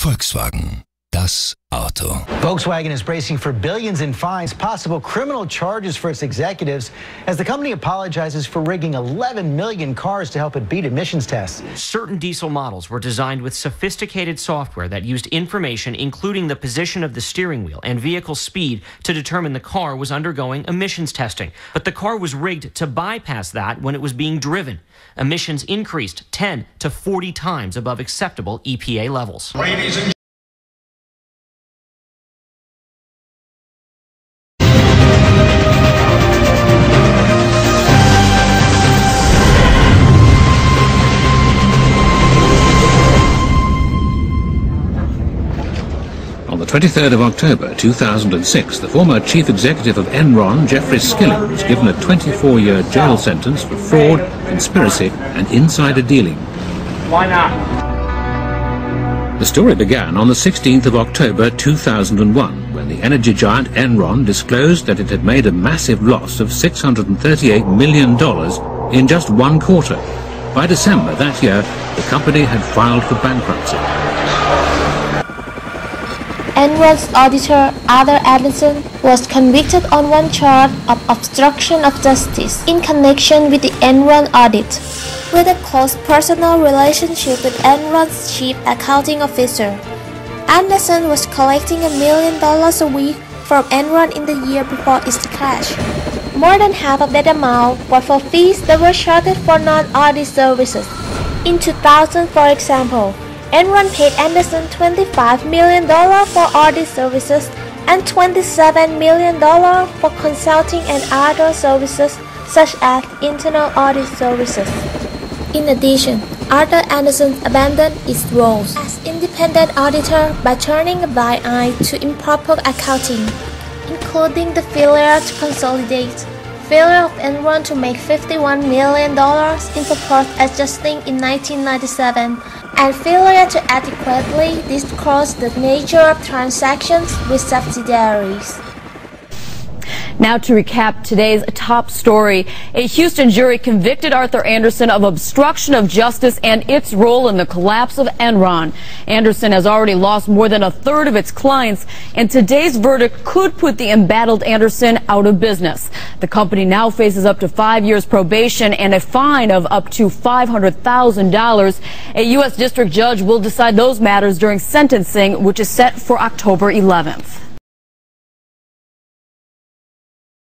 Volkswagen. Das Auto. Volkswagen is bracing for billions in fines, possible criminal charges for its executives as the company apologizes for rigging 11 million cars to help it beat emissions tests. Certain diesel models were designed with sophisticated software that used information including the position of the steering wheel and vehicle speed to determine the car was undergoing emissions testing. But the car was rigged to bypass that when it was being driven. Emissions increased 10 to 40 times above acceptable EPA levels. Ladies and On the 23rd of October 2006, the former chief executive of Enron, Jeffrey Skilling, was given a 24-year jail sentence for fraud, conspiracy and insider dealing. Why not? The story began on the 16th of October 2001, when the energy giant Enron disclosed that it had made a massive loss of $638 million in just one quarter. By December that year, the company had filed for bankruptcy. Enron's auditor, Arthur Andersen, was convicted on one charge of obstruction of justice in connection with the Enron audit. With a close personal relationship with Enron's chief accounting officer, Andersen was collecting $1 million a week from Enron in the year before its crash. More than half of that amount was for fees that were charged for non-audit services. In 2000, for example, Enron paid Andersen $25 million for audit services and $27 million for consulting and other services such as internal audit services. In addition, Arthur Andersen abandoned its roles as independent auditor by turning a blind eye to improper accounting, including the failure to consolidate, failure of Enron to make $51 million in purpose adjusting in 1997, and failure to adequately disclose the nature of transactions with subsidiaries. Now to recap today's top story, a Houston jury convicted Arthur Andersen of obstruction of justice and its role in the collapse of Enron. Andersen has already lost more than a third of its clients, and today's verdict could put the embattled Andersen out of business. The company now faces up to 5 years probation and a fine of up to $500,000. A U.S. district judge will decide those matters during sentencing, which is set for October 11th.